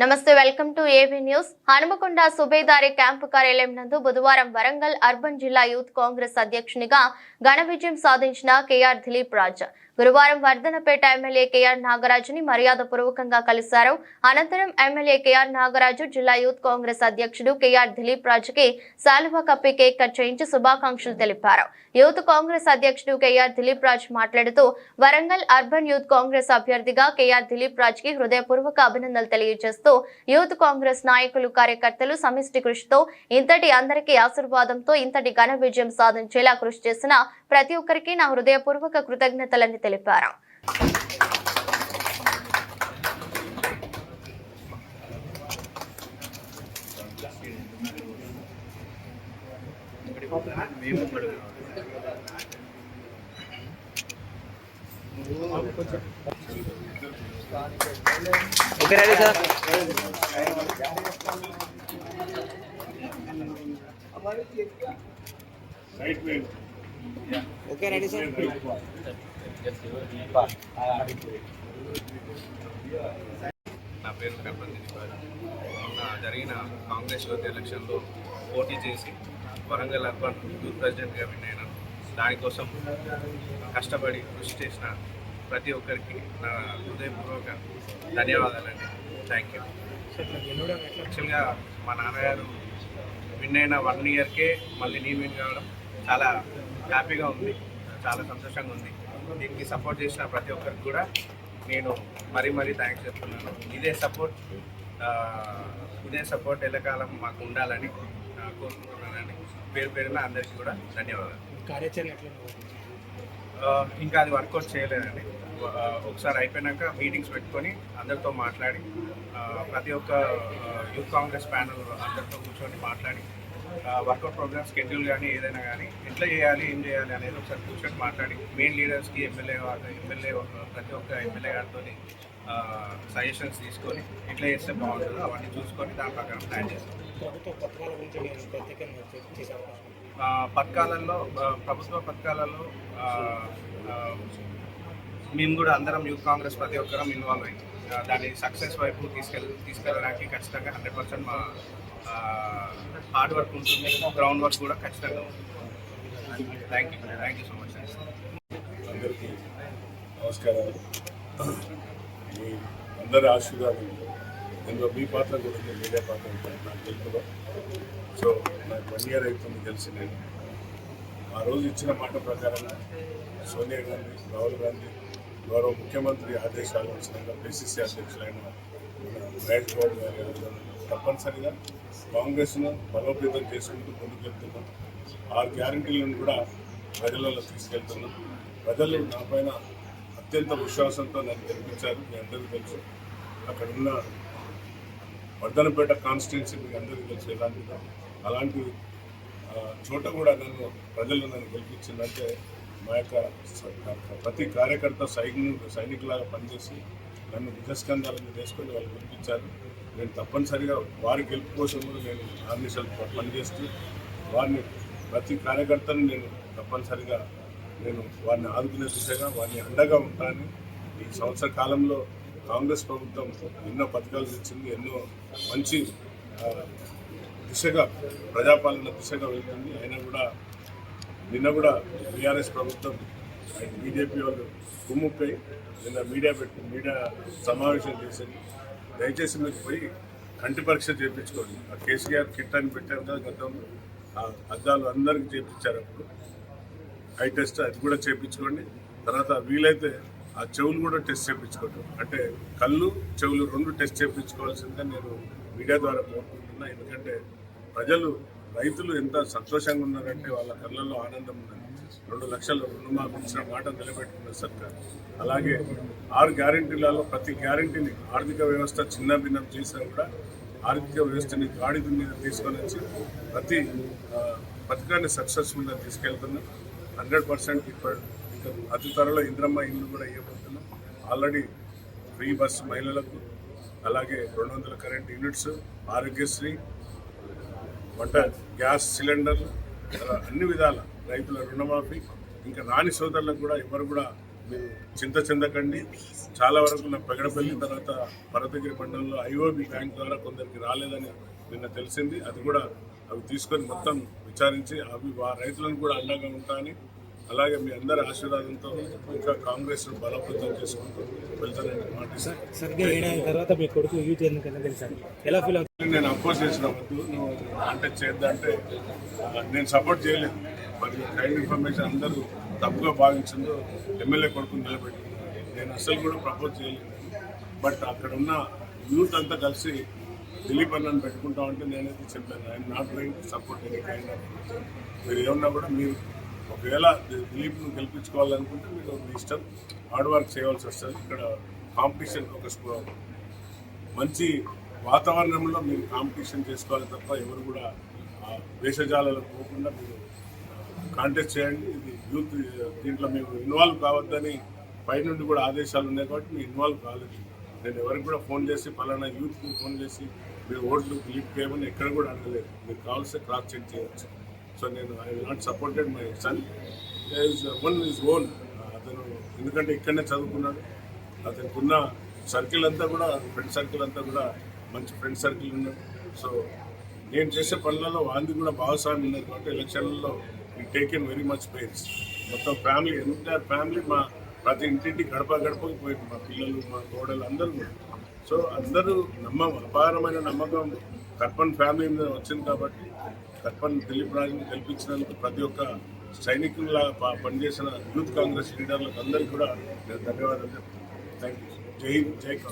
నమస్తే, welcome to AV news. Hanamkonda Subedari camp కార్యాలయం నందు బుధవారం వరంగల్ అర్బన్ జిల్లా యూత్ కాంగ్రెస్ అధ్యక్షునిగా ఘన విజయం సాధించిన కేఆర్ దిలీప్ రాజ్ గురువారం వర్ధనపేట ఎమ్మెల్యే కేఆర్ నాగరాజుని మర్యాదపూర్వకంగా కలిశారు. అనంతరం ఎమ్మెల్యే కేఆర్ నాగరాజు జిల్లా యూత్ కాంగ్రెస్ అధ్యక్షుడు కేఆర్ దిలీప్ రాజుకి శాలువా కప్పి కేక్ కట్ చేయించి శుభాకాంక్షలు తెలిపారు. యూత్ కాంగ్రెస్ అధ్యక్షుడు కేఆర్ దిలీప్ రాజ్ మాట్లాడుతూ వరంగల్ అర్బన్ యూత్ కాంగ్రెస్ అభ్యర్థిగా కేఆర్ దిలీప్ రాజ్ కి హృదయపూర్వక అభినందనలు తెలియజేస్తూ యూత్ కాంగ్రెస్ నాయకులు కార్యకర్తలు సమిష్టి కృషితో అందరికీ ఆశీర్వాదంతో ఇంతటి ఘన విజయం సాధించేలా కృషి చేసిన ప్రతి ఒక్కరికి నా హృదయపూర్వక కృతజ్ఞతలని తెలిపారు. Okay ready sir. Okay ready sir. నా పేరు కల్పన. మొన్న జరిగిన కాంగ్రెస్ యూత్ ఎలక్షన్లో పోటీ చేసి వరంగల్ అర్బన్ యూత్ ప్రెసిడెంట్గా విన్ అయినాను. దానికోసం కష్టపడి కృషి చేసిన ప్రతి ఒక్కరికి నా హృదయపూర్వక ధన్యవాదాలండి. Thank you. యాక్చువల్గా మా నాన్నగారు విన్ అయిన 1 ఇయర్కే మళ్ళీ నేను విన్ కావడం చాలా హ్యాపీగా ఉంది, చాలా సంతోషంగా ఉంది. దీనికి సపోర్ట్ చేసిన ప్రతి ఒక్కరికి కూడా నేను మరీ థ్యాంక్స్ చెప్తున్నాను. ఇదే సపోర్ట్ ఎల్లకాలం మాకు ఉండాలని కోరుకుంటున్నానండి. పేరున అందరికీ కూడా ధన్యవాదాలు. ఇంకా అది వర్కౌట్ చేయలేదండి. ఒకసారి అయిపోయినాక మీటింగ్స్ పెట్టుకొని అందరితో మాట్లాడి ప్రతి ఒక్క యూత్ కాంగ్రెస్ ప్యానల్ అందరితో కూర్చొని మాట్లాడి వర్కౌట్ ప్రోగ్రామ్ షెడ్యూల్ కానీ ఏదైనా కానీ ఎట్లా చేయాలి, ఏం చేయాలి అనేది ఒకసారి కూర్చొని మాట్లాడి మెయిన్ లీడర్స్కి ఎమ్మెల్యే ప్రతి ఒక్క ఎమ్మెల్యే గారితో సజెషన్స్ తీసుకొని ఎట్లా చేస్తే బాగుంటుందో అవన్నీ చూసుకొని దాని ప్రకారం ప్లాన్ చేస్తాం. ప్రభుత్వ పథకాలలో మేము కూడా అందరం యూత్ కాంగ్రెస్ ప్రతి ఒక్కరం ఇన్వాల్వ్ అయ్యి దాన్ని సక్సెస్ వైపు తీసుకెళ్ళడానికి ఖచ్చితంగా 100% మా హార్డ్ వర్క్ ఉంటుంది, గ్రౌండ్ వర్క్ కూడా ఖచ్చితంగా ఉంటుంది. Thank you so much. అందరికీ నమస్కారాలు. మీ అందరి ఆశీర్వాదం ఇందులో మీ పాత్ర కూడా మీడియా పాత్ర ఉంటుంది నాకు తెలుపుగా. సో నాకు 1 ఇయర్ అవుతుంది తెలిసి. నేను ఆ రోజు ఇచ్చిన మాట ప్రకారంగా సోనియా గాంధీ, రాహుల్ గాంధీ, గౌరవ ముఖ్యమంత్రి ఆదేశాలు వచ్చినాక పిసిసి అధ్యక్షులైన మహేష్ గౌడ్ గారి ఆధ్వర్యంలో తప్పనిసరిగా కాంగ్రెస్ను బలోపేతం చేసుకుంటూ ముందుకెళ్తున్నాం. 6 గ్యారంటీలను కూడా ప్రజలలో తీసుకెళ్తున్నాం. ప్రజలు నా పైన అత్యంత విశ్వాసంతో నన్ను గెలిపించారు. మీ అందరికీ తెలుసు. అక్కడున్న వర్ధనపేట కాన్స్టిట్యున్సీ మీకు అందరికీ తెలుసు. అలాంటి చోట కూడా ప్రజలు నన్ను గెలిపించిందంటే మా యొక్క ప్రతి కార్యకర్త సైనికులాగా పనిచేసి నన్ను విజస్కంధాలను వేసుకొని వాళ్ళు గెలిపించారు. నేను తప్పనిసరిగా వారి గెలుపు కోసం కూడా నేను ఆర్నిషాలు పనిచేస్తూ ప్రతి కార్యకర్తను నేను తప్పనిసరిగా వారిని ఆదుకునే దిశగా వారిని అండగా ఉంటానని. ఈ సంవత్సర కాలంలో కాంగ్రెస్ ప్రభుత్వం ఎన్నో పథకాలు తెచ్చింది, ఎన్నో మంచి దిశగా ప్రజాపాలన దిశగా వెళ్తుంది. అయినా కూడా నిన్న కూడా బీఆర్ఎస్ ప్రభుత్వం బీజేపీ వాళ్ళు కుమ్ముపై నిన్న మీడియా సమావేశం చేసింది. దయచేసి మీరు పోయి కంటి పరీక్ష చేయించుకోండి. ఆ కేసీఆర్ కిట్ అని పెట్టారు కదా గతంలో, ఆ అద్దాలు అందరికీ చేయించారు. అప్పుడు ఐ టెస్ట్ అది కూడా చేయించుకోండి. తర్వాత వీలైతే ఆ చెవులు కూడా టెస్ట్ చేయించుకోండి. అంటే కళ్ళు, చెవులు 2 టెస్ట్ చేయించుకోవాల్సిందిగా నేను మీడియా ద్వారా కోరుకుంటున్నా. ఎందుకంటే రైతులు ఎంత సంతోషంగా ఉన్నారంటే వాళ్ళ కళ్ళల్లో ఆనందం ఉన్నది. 2 లక్షల రుణమాఫీ ఇచ్చిన మాట నిలబెట్టుకున్న సర్కార్. అలాగే 6 గ్యారంటీలలో ప్రతి గ్యారంటీని ఆర్థిక వ్యవస్థ చిన్న భిన్నం చేసినా కూడా ఆర్థిక వ్యవస్థని గాడిద మీద తీసుకొని వచ్చి ప్రతి పథకాన్ని సక్సెస్ఫుల్గా తీసుకెళ్తున్నాం. 100% ఇప్పుడు అతి త్వరలో ఇంద్రమ్మ ఇల్లు కూడా ఇవ్వబోతున్నాం. ఆల్రెడీ ఫ్రీ బస్సు మహిళలకు, అలాగే 200 కరెంట్ యూనిట్స్, ఆరోగ్యశ్రీ, వంట గ్యాస్ సిలిండర్లు, అన్ని విధాల రైతుల రుణమాఫీ, ఇంకా రాని సోదరులకు కూడా ఎవరు కూడా మీరు చింత చెందకండి. చాలా వరకు నా పెగడపల్లి తర్వాత పర్వతగిరి మండలంలో ఐఓబి బ్యాంక్ ద్వారా కొందరికి రాలేదని నిన్న తెలిసింది. అది కూడా అవి తీసుకొని మొత్తం విచారించి అవి రైతులను కూడా అండగా ఉంటాయని, అలాగే మీ అందరి ఆశీర్వాదంతో ఇంకా కాంగ్రెస్ బలోపేతం చేసుకుంటూ వెళ్తానని మాట్లాడుతున్నాను. సరిగ్గా ఏడాది తర్వాత మీ కొడుకు యూత్ ఎందుకన్నా తెలుసాను ఎలా ఫీల్ అవుతుంది? నేను అపోజ్ చేసిన వద్దు నువ్వు అంటే చేద్దంటే నేను సపోర్ట్ చేయలేదు. మరి కైండ్ ఇన్ఫర్మేషన్ అందరూ తప్పుగా భావించిందో ఎమ్మెల్యే కొడుకుని నిలబెట్టి నేను అసలు కూడా ప్రపోజ్ చేయలేదు. బట్ అక్కడ ఉన్న యూత్ అంతా కలిసి దిలీప్ అన్నని పెట్టుకుంటామంటే నేనైతే చెప్పాను, I'm not going to support any kind of. మీరు ఏమన్నా కూడా మీరు ఒకవేళ దిలీప్ను గెలిపించుకోవాలనుకుంటే మీరు మీ ఇష్టం, హార్డ్ వర్క్ చేయవలసి వస్తుంది. ఇక్కడ కాంపిటీషన్ ఒక మంచి వాతావరణంలో మీరు కాంపిటీషన్ చేసుకోవాలి తప్ప ఎవరు కూడా వేషజాలలో పోకుండా మీరు కాంటెస్ట్ చేయండి. ఇది యూత్ దీంట్లో మీరు ఇన్వాల్వ్ కావద్దని పైనుండి కూడా ఆదేశాలు ఉన్నాయి కాబట్టి మీరు ఇన్వాల్వ్ కాలేదు. నేను ఎవరికి కూడా ఫోన్ చేసి పలానా యూత్కి ఫోన్ చేసి మీరు ఓట్లు దిలీప్ చేయమని ఎక్కడ కూడా అడగలేదు. మీరు కావాల్సి క్రాస్ చెక్ చేయవచ్చు. సో నేను I will not supported my son is own. అతను ఎందుకంటే ఇక్కడనే చదువుకున్నాడు. అతనికి ఉన్న సర్కిల్ అంతా కూడా ఫ్రెండ్ సర్కిల్ అంతా కూడా మంచి ఫ్రెండ్ సర్కిల్ ఉన్నాడు. సో నేను చేసే పనులలో వాంది కూడా భాగస్వామి ఉన్నది కాబట్టి ఎలక్షన్లలో ఈ టేకెన్ వెరీ మచ్ పెయిన్స్. మొత్తం ఫ్యామిలీ ఎంటైర్ ఫ్యామిలీ మా ప్రతి ఇంటింటి గడప గడపకి పోయింది. మా పిల్లలు మా కోడలు అందరూ కూడా. సో అందరూ అపారమైన నమ్మకం కర్పన్ ఫ్యామిలీ మీద వచ్చింది కాబట్టి కర్పన్ దిలీప్ రాజుని గెలిపించినందుకు ప్రతి ఒక్క సైనికుల్లా పనిచేసిన యూత్ కాంగ్రెస్ లీడర్లకు అందరికీ కూడా నేను ధన్యవాదాలు చెప్తాను. Thank you. జై హింద్, జై కాంగ్రెస్.